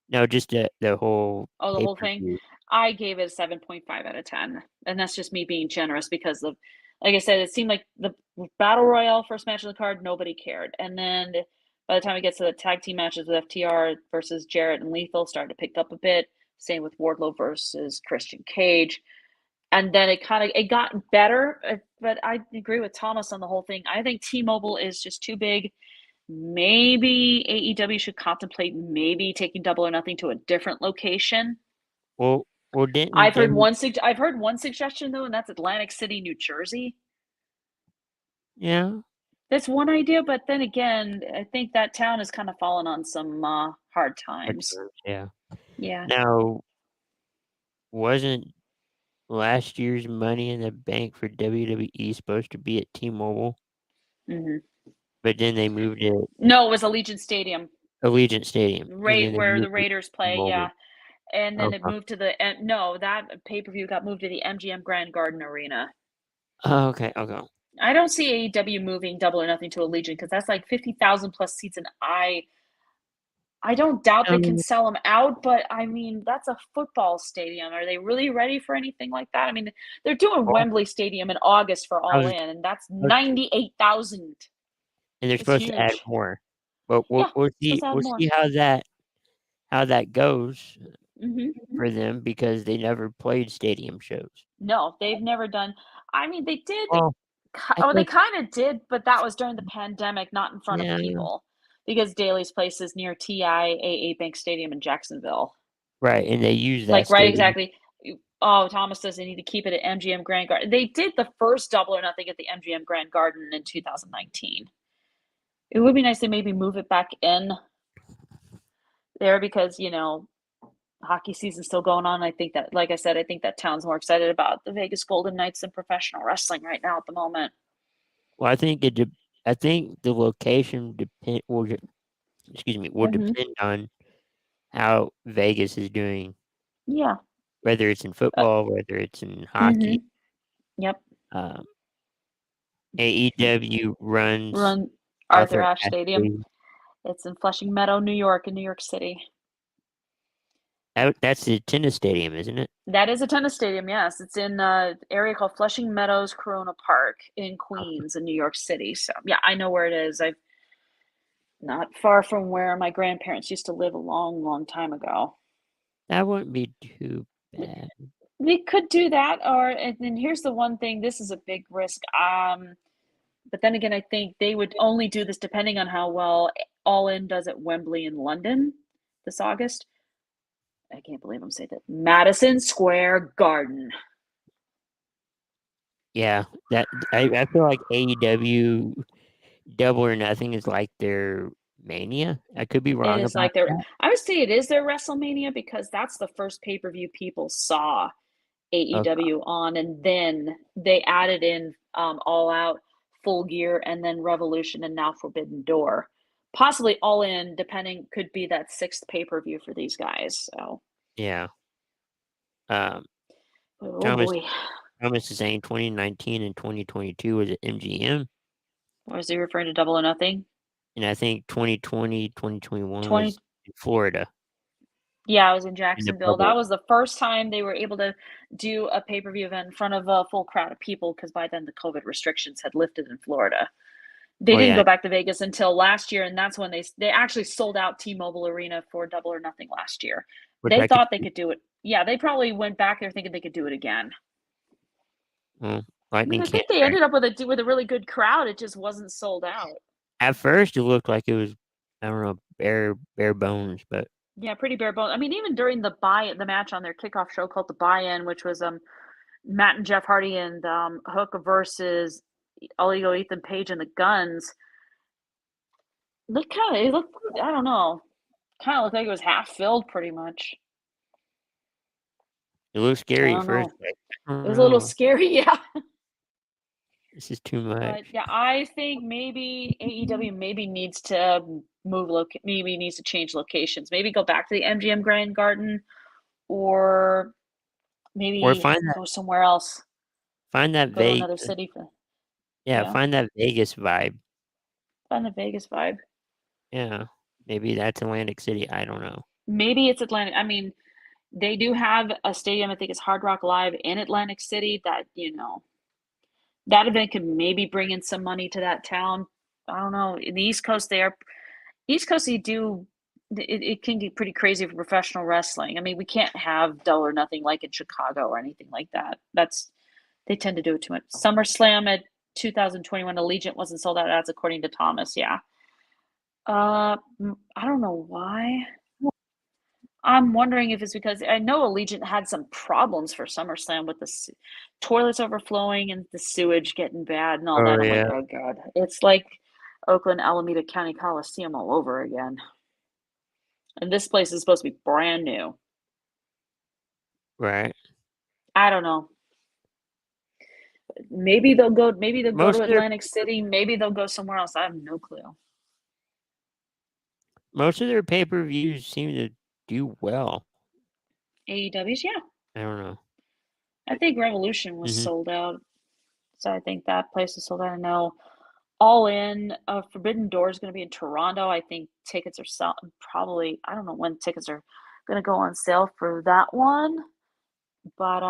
No, just the whole. Oh, the whole thing. I gave it a 7.5 out of 10, and that's just me being generous, because like I said, it seemed like the Battle Royale first match of the card, nobody cared, and then by the time it gets to the tag team matches with FTR versus Jarrett and Lethal, started to pick up a bit. Same with Wardlow versus Christian Cage. And then it got better, but I agree with Thomas on the whole thing. I think T-Mobile is just too big. Maybe AEW should contemplate taking Double or Nothing to a different location. Well, I've heard one suggestion though, and that's Atlantic City, New Jersey. Yeah, that's one idea, but then again, I think that town has kind of fallen on some hard times. Yeah. Now, wasn't last year's Money in the Bank for WWE supposed to be at T-Mobile? Mm-hmm. But then they moved it. No, it was Allegiant Stadium. Right where the Raiders play, yeah. And then it moved to that pay-per-view got moved to the MGM Grand Garden Arena. Oh, okay. I don't see AEW moving Double or Nothing to Allegiant, because that's like 50,000 plus seats, and I don't doubt they can sell them out, but I mean, that's a football stadium. Are they really ready for anything like that? I mean, they're doing Wembley Stadium in August for All In, and that's 98,000. And they're supposed to add more. But we'll see how that goes for them, because they never played stadium shows. No, they've never done. I mean, they did. Well, I They think kind of did, but that was during the pandemic, not in front of yeah, people, because Daly's place is near TIAA Bank Stadium in Jacksonville. right, and they use that Like, right, stadium. exactly. Oh, Thomas says they need to keep it at MGM Grand Garden. They did the first Double or Nothing at the MGM Grand Garden in 2019. It would be nice to maybe move it back in there because, hockey season's still going on. I think that, like I said, I think that town's more excited about the Vegas Golden Knights than professional wrestling right now at the moment. Well, I think I think the location will depend on how Vegas is doing, Yeah. whether it's in football, whether it's in hockey. Yep. AEW runs Run Arthur Ashe Stadium. It's in Flushing Meadow, New York, in New York City. That's the tennis stadium, isn't it? That is a tennis stadium, yes. It's in an area called Flushing Meadows Corona Park in Queens in New York City. So, yeah, I know where it is. I've not far from where my grandparents used to live a long, long time ago. That wouldn't be too bad. We could do that, and then here's the one thing. This is a big risk. But then again, I think they would only do this depending on how well All In does at Wembley in London this August. I can't believe I'm saying that. Madison Square Garden. Yeah, that I feel like AEW Double or Nothing is like their Mania. I could be wrong It is about like their. that. I would say it is their WrestleMania because that's the first pay-per-view people saw AEW on, and then they added in All Out, Full Gear, and then Revolution, and now Forbidden Door. Possibly All In, depending, could be that sixth pay-per-view for these guys. So Yeah. oh Thomas boy, Thomas is saying 2019 and 2022 was at MGM, was he referring to Double or Nothing? and I think 2020, 2021 20. was in Florida. Yeah, I was in in the Jacksonville. That bubble. was the first time they were able to do a pay-per-view event in front of a full crowd of people because by then the COVID restrictions had lifted in Florida. They didn't go back to Vegas until last year, and that's when they actually sold out T-Mobile Arena for Double or Nothing last year. They thought they could do it. Yeah, they probably went back there thinking they could do it again. I think they ended up with a really good crowd. It just wasn't sold out. At first, it looked like it was, I don't know, bare bones, but yeah, pretty bare bones. I mean, even during the match on their kickoff show called the Buy-In, which was Matt and Jeff Hardy and Hook versus All Ego Ethan Page and the Guns. It looked, I don't know, kind of looked like it was half filled pretty much. it looked scary at first. It was a little scary, yeah. This is too much. But yeah, I think maybe AEW needs to needs to change locations. Maybe go back to the MGM Grand Garden, or maybe go somewhere else. Find that go to another city. Find that Vegas vibe. Find the Vegas vibe. Yeah, maybe that's Atlantic City. I don't know. Maybe it's Atlantic. I mean, they do have a stadium. I think it's Hard Rock Live in Atlantic City. That that event could maybe bring in some money to that town. I don't know. In the East Coast, it can get pretty crazy for professional wrestling. I mean, we can't have Double or Nothing like in Chicago or anything like that. They tend to do it too much. SummerSlam at 2021 Allegiant wasn't sold out. That's according to Thomas. Yeah. I don't know why. I'm wondering if it's because I know Allegiant had some problems for SummerSlam with the toilets overflowing and the sewage getting bad and all that. I'm like, oh God. It's like Oakland Alameda County Coliseum all over again. And this place is supposed to be brand new. Right. I don't know. Maybe they'll go to Atlantic City. Maybe they'll go somewhere else. I have no clue. Most of their pay-per-views seem to do well. AEW's, yeah. I don't know. I think Revolution was sold out. So I think that place is sold out. I know All In, Forbidden Door is going to be in Toronto. I think tickets are probably, I don't know when tickets are going to go on sale for that one. But,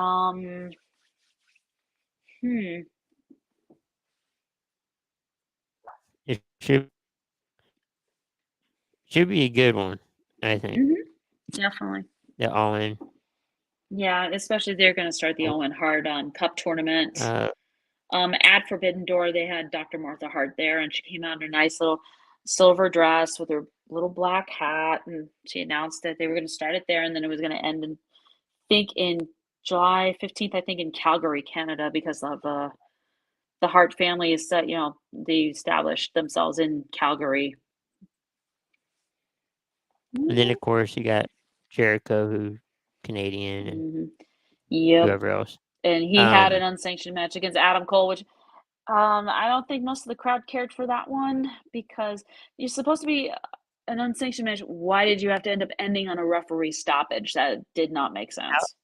It should be a good one, I think. Definitely. The All In. Yeah, especially they're going to start the Owen Hart Cup tournament. At Forbidden Door, they had Dr. Martha Hart there, and she came out in a nice little silver dress with her little black hat, and she announced that they were going to start it there, and then it was going to end in, I think, in July 15th, I think, in Calgary, Canada, because of the Hart family is that, they established themselves in Calgary. And then, of course, you got Jericho, who's Canadian, and Yep. whoever else. And he had an unsanctioned match against Adam Cole, which I don't think most of the crowd cared for that one, because you're supposed to be an unsanctioned match. Why did you have to end up ending on a referee stoppage? That did not make sense.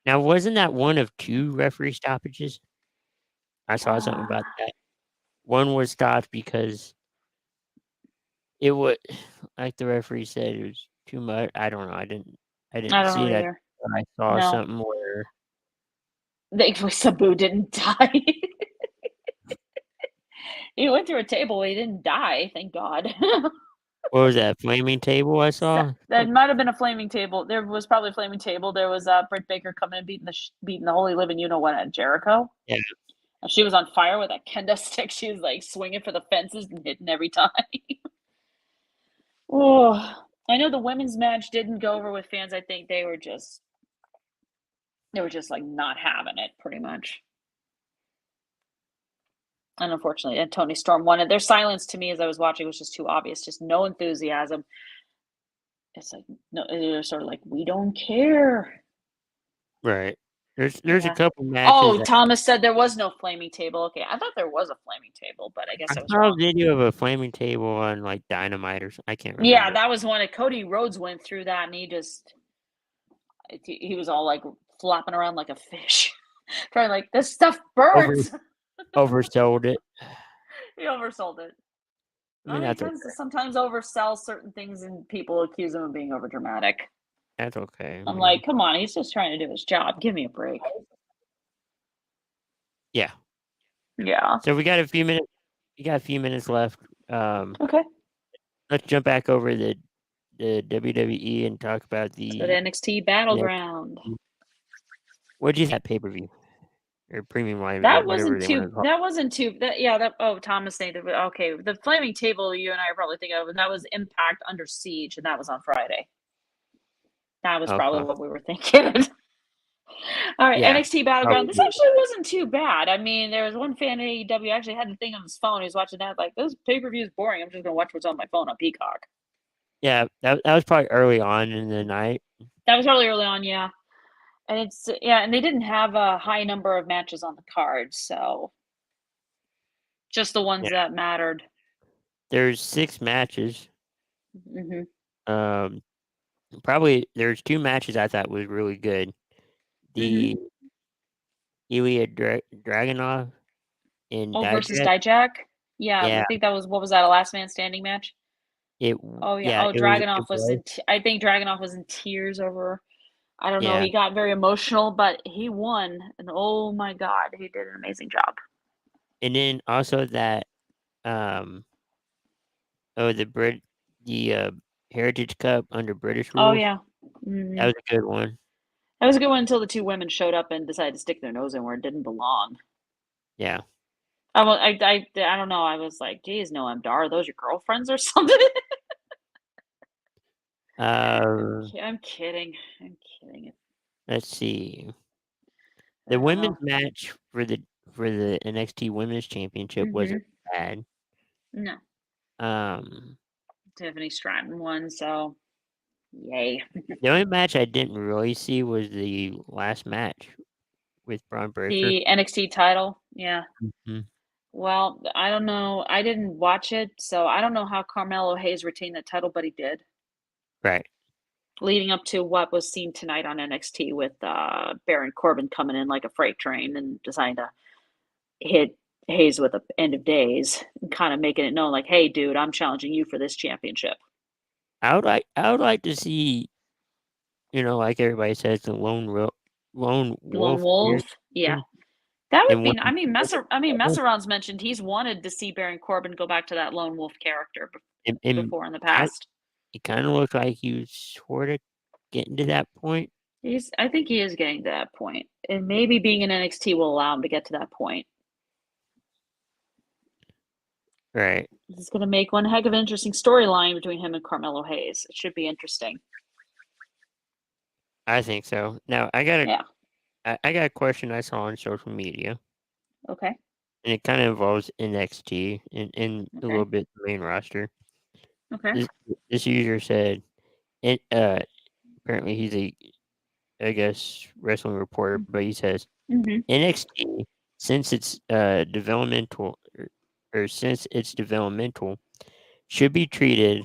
Now, wasn't that one of 2 referee stoppages? I saw something about that. One was stopped because it was, like the referee said, it was too much. I don't know. I didn't see that. I saw something where Sabu didn't die. He went through a table. He didn't die, thank God. What was that, flaming table I saw? That might have been a flaming table. There was probably a flaming table. There was Britt Baker coming and beating the holy living you-know-what at Jericho. Yeah. And she was on fire with that kendo stick. She was like swinging for the fences and hitting every time. Oh, I know the women's match didn't go over with fans. I think they were just like not having it, pretty much. And unfortunately, and Toni Storm won it. Their silence to me as I was watching was just too obvious. Just no enthusiasm. It's like, no, they're sort of like, we don't care. Right. There's a couple matches. Oh, Thomas said there was no flaming table. Okay, I thought there was a flaming table, but I guess I was wrong. I saw a video of a flaming table on like Dynamite or something. I can't remember. Yeah, that was one. Cody Rhodes went through that, and he was all like flopping around like a fish, trying like, this stuff burns. Oversold it. He oversold it. I mean, he tends to sometimes oversell certain things, and people accuse him of being overdramatic. That's okay. I'm like, come on, he's just trying to do his job. Give me a break. Yeah. Yeah. So we got a few minutes. You got a few minutes left. Okay. Let's jump back over the WWE and talk about the NXT Battleground. What did you think pay-per-view or premium live? That wasn't too. Thomas saying that. Okay, the flaming table you and I are probably thinking of, and that was Impact Under Siege, and that was on Friday. That was probably what we were thinking. All right, NXT Battleground. This actually wasn't too bad. I mean, there was one fan of AEW actually had the thing on his phone. He was watching that like, this pay-per-view is boring. I'm just going to watch what's on my phone on Peacock. Yeah, that was probably early on in the night. That was probably early on, yeah. And and they didn't have a high number of matches on the card, so just the ones that mattered. There's 6 matches. Mm-hmm. Probably there's 2 matches I thought was really good. The Ilya Dragunov and versus Dijak. Yeah, I think that was, what was that, a last man standing match? Dragunov was I think Dragunov was in tears over. I don't know. He got very emotional, but he won, and oh my God, he did an amazing job. And then also that, the Heritage Cup under British rules. Oh yeah, that was a good one. That was a good one until the 2 women showed up and decided to stick their nose in where it didn't belong. Yeah. I don't know. I was like, geez, Noam Dar, are those your girlfriends or something? I'm kidding. Let's see. The women's match for the NXT Women's Championship wasn't bad. No. Tiffany Stratton won, so yay. The only match I didn't really see was the last match with Braun Breaker. The NXT title, yeah. Mm-hmm. Well, I don't know. I didn't watch it, so I don't know how Carmelo Hayes retained the title, but he did. Right. Leading up to what was seen tonight on NXT with Baron Corbin coming in like a freight train and deciding to hit Hayes with the end of days and kind of making it known like, hey, dude, I'm challenging you for this championship. I would like to see, like everybody says, the lone wolf. Yeah. That would be. Messeron's mentioned he's wanted to see Baron Corbin go back to that lone wolf character before in the past. It kind of looked like he was sort of getting to that point. I think he is getting to that point, and maybe being in NXT will allow him to get to that point. Right. This is going to make one heck of an interesting storyline between him and Carmelo Hayes. It should be interesting. I think so. Now I got a question I saw on social media. Okay. And it kind of involves NXT and a little bit the main roster. Okay. This user said, apparently he's I guess, wrestling reporter, but he says NXT, since it's developmental, or since it's developmental, should be treated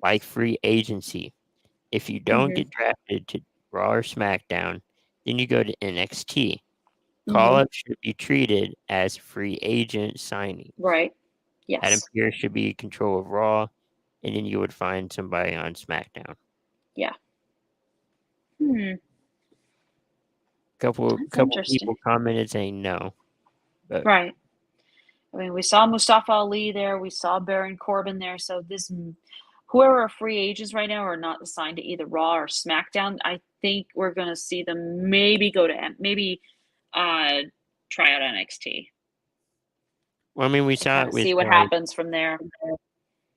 like free agency. If you don't get drafted to Raw or SmackDown, then you go to NXT. Call-up should be treated as free agent signing. Right. Yes. Adam Pearce should be in control of Raw, and then you would find somebody on SmackDown. Yeah. Couple people commented saying no. But. Right. I mean, we saw Mustafa Ali there. We saw Baron Corbin there. So whoever are free agents right now are not assigned to either Raw or SmackDown. I think we're going to see them maybe go to try out NXT. Well, I mean, we saw it with see what happens from there.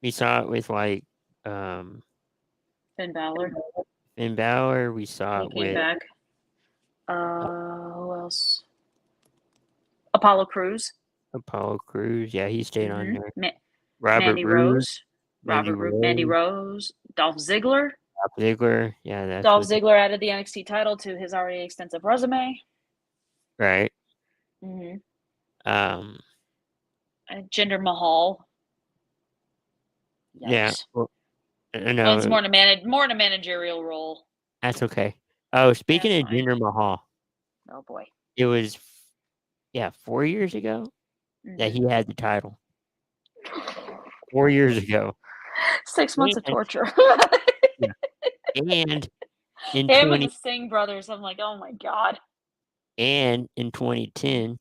We saw it with Finn Balor. Finn Balor. We saw it with back. Who else? Apollo Crews. Yeah, he stayed on there. Mandy Rose. Mandy Rose. Dolph Ziggler. Yeah, that's Dolph Ziggler added the NXT title to his already extensive resume. Right. Jinder Mahal. Yeah. Well, no, it's more in a managerial role. That's okay. Oh, speaking of Jinder Mahal. Oh boy. It was 4 years ago that he had the title. 4 years ago. 6 months of torture. And in with the Singh brothers, I'm like, oh my god. And in 2010,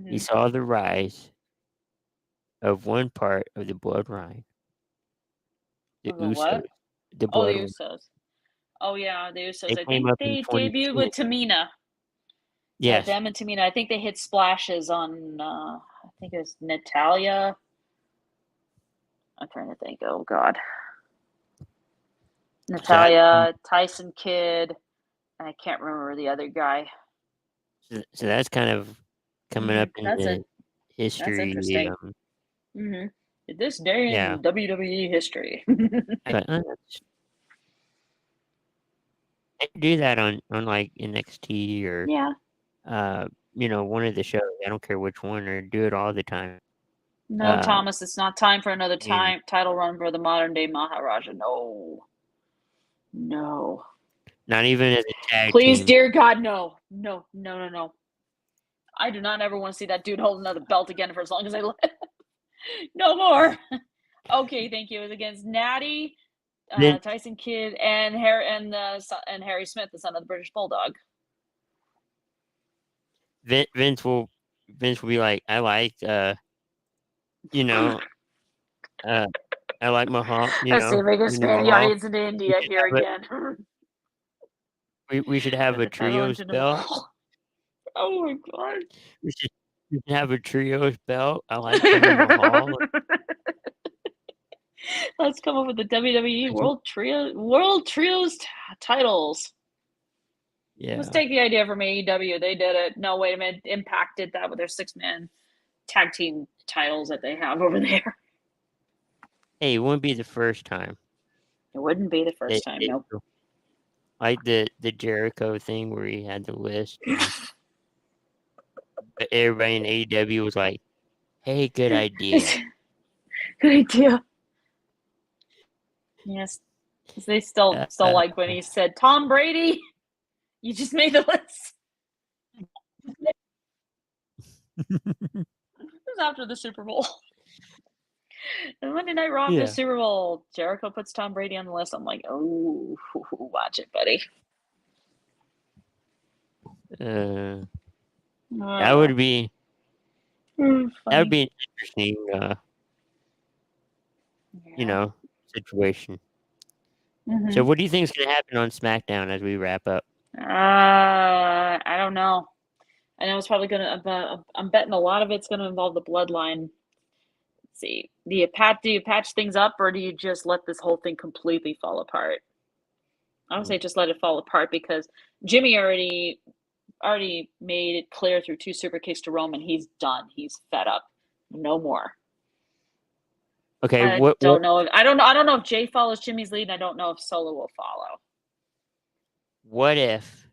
he saw the rise of one part of the bloodline. The Usos. What? The Usos. Oh yeah, the Usos. I think they debuted with Tamina. Yes. Them and Tamina. I think they hit splashes on I think it was Natalya. I'm trying to think. Oh god. Natalya, Tyson Kidd, and I can't remember the other guy. So that's kind of coming up in the history. That's interesting. This day in WWE history. I do that on like NXT or one of the shows. I don't care which one, or do it all the time. No, Thomas, it's not time for another title run for the modern day Maharaja. No. Not even as a tag Please, team. dear God, no. No. I do not ever want to see that dude hold another belt again for as long as I live. No more. Okay, thank you. It was against Natty, Tyson Kidd, and Harry Smith, the son of the British Bulldog. Vince will be like, I like I like Mahal. Let's see if we can expand the audience into India here again. We should have a trios belt. Oh my god. We should have a trios belt. I like Mahal. Let's come up with the WWE World Trios titles. Yeah. Let's take the idea from AEW. They did it. No, wait a minute. Impact did that with their 6-man tag team titles that they have over there. Hey, it wouldn't be the first time. It wouldn't be the first time, nope. Like the Jericho thing where he had the list. But everybody in AEW was like, hey, good idea. Good idea. Yes. They still like when he said, Tom Brady, you just made the list. It was after the Super Bowl. And Monday Night Raw after the Super Bowl, Jericho puts Tom Brady on the list. I'm like, oh, watch it, buddy. That would be an interesting situation. So what do you think is going to happen on SmackDown as we wrap up? I don't know. I know it's probably gonna. I'm betting a lot of it's gonna involve the bloodline. Let's see, do you patch things up, or do you just let this whole thing completely fall apart? I would say just let it fall apart because Jimmy already made it clear through 2 super kicks to Roman. He's done. He's fed up. No more. Okay, I don't know if Jay follows Jimmy's lead, and I don't know if Solo will follow. What if?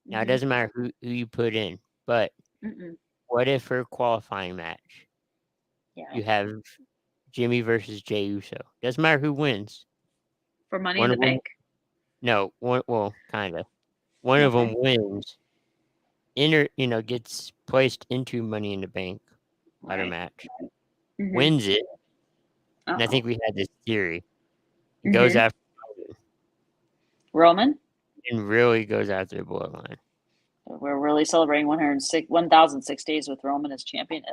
Now it doesn't matter who you put in, but what if her qualifying match? Yeah. You have Jimmy versus Jey Uso. Doesn't matter who wins. For Money in the Bank? No, kind of. One of them wins. Gets placed into Money in the Bank ladder match. Wins it. And I think we had this theory. It goes after Roman? And really goes after the bloodline. We're really celebrating 1,006 days with Roman as champion.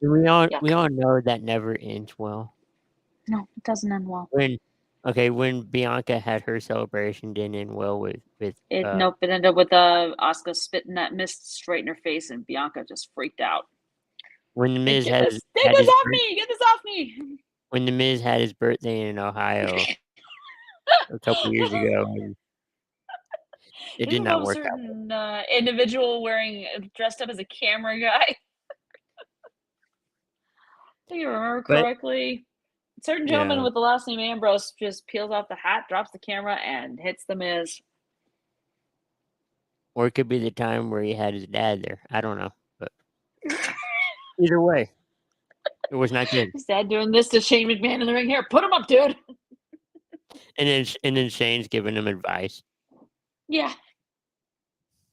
We all know that never ends well. No, it doesn't end well. When Bianca had her celebration, didn't end well with Nope, it ended up with Asuka spitting that mist straight in her face, and Bianca just freaked out. When the Miz get this off me! When the Miz had his birthday in Ohio a couple years ago, it did not work out. Individual dressed up as a camera guy. I think you remember correctly. Certain gentleman with the last name Ambrose just peels off the hat, drops the camera, and hits the Miz. Or it could be the time where he had his dad there. I don't know, but either way, it was not good. His dad doing this to Shane McMahon in the ring. Here, put him up, dude. And then Shane's giving him advice. Yeah.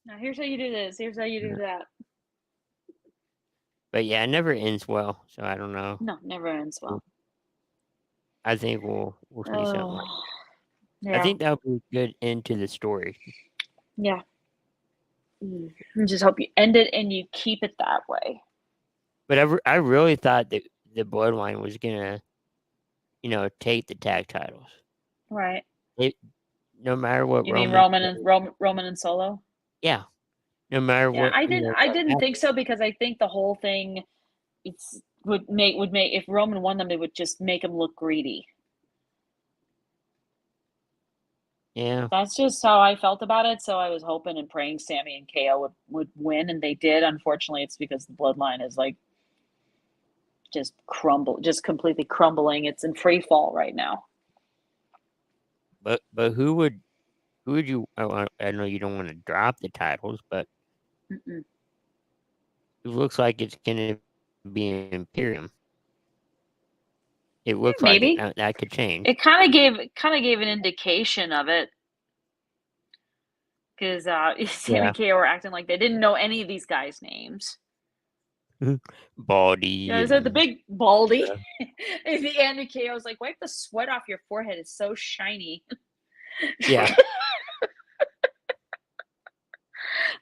Now here's how you do this. Here's how you do that. But yeah, it never ends well. So I don't know. No, never ends well. I think we'll see something like that. Yeah. I think that would be a good end to the story. Yeah. I just hope you end it and you keep it that way. But I really thought that the bloodline was gonna, take the tag titles. Right. No matter what. You mean Roman and Solo? Yeah. No matter what. I didn't think so because I think the whole thing would make if Roman won them, it would just make him look greedy. Yeah. That's just how I felt about it. So I was hoping and praying Sami and KO would win, and they did. Unfortunately, it's because the bloodline is like just completely crumbling. It's in free fall right now. But who would you? I know you don't want to drop the titles, but it looks like it's gonna be an Imperium. It looks maybe like that could change. It kind of gave an indication of it because Sami and KO were acting like they didn't know any of these guys' names. Baldy. Yeah, the big Baldy. And the end of KO was like, "Wipe the sweat off your forehead. It's so shiny." Yeah.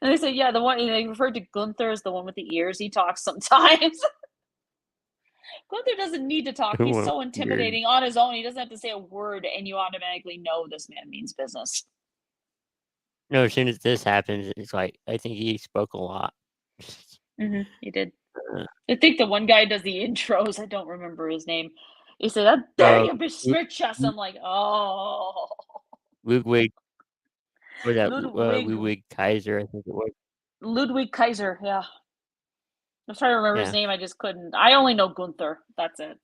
And they said, "Yeah, the one they referred to Gunther as the one with the ears. He talks sometimes." Gunther doesn't need to talk. He's so intimidating on his own. He doesn't have to say a word, and you automatically know this man means business. No, as soon as this happens, it's like I think he spoke a lot. He did. I think the one guy does the intros. I don't remember his name. He said, "How dare you besmirch us?" I'm like, "Oh." Ludwig. Or that Ludwig Kaiser, I think it was. Ludwig Kaiser, yeah. I'm trying to remember his name. I just couldn't. I only know Gunther. That's it.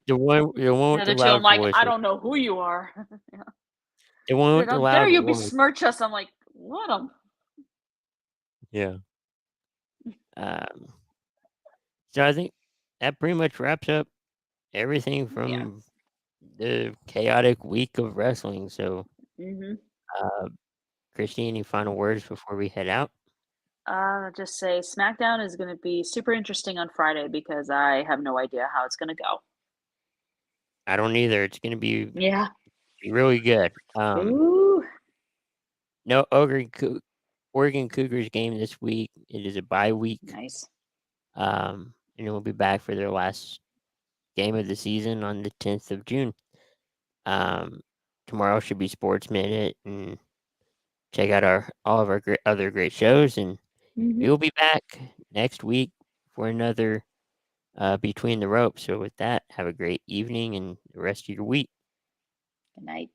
The one with the loud I'm like, voice. I don't know who you are. Yeah. The one with the loud voice. How dare you besmirch us? I'm like, let him. Yeah. So I think that pretty much wraps up everything from the chaotic week of wrestling. So, Christy, any final words before we head out? I'll just say SmackDown is going to be super interesting on Friday because I have no idea how it's going to go. I don't either. It's going to be really good. Ooh. No Oregon Cougars game this week. It is a bye week. Nice. And we'll be back for their last game of the season on the 10th of June. Tomorrow should be Sports Minute, and check out all of our other great shows, and Mhm. we will be back next week for another Between the Ropes. So with that, have a great evening and the rest of your week. Good night.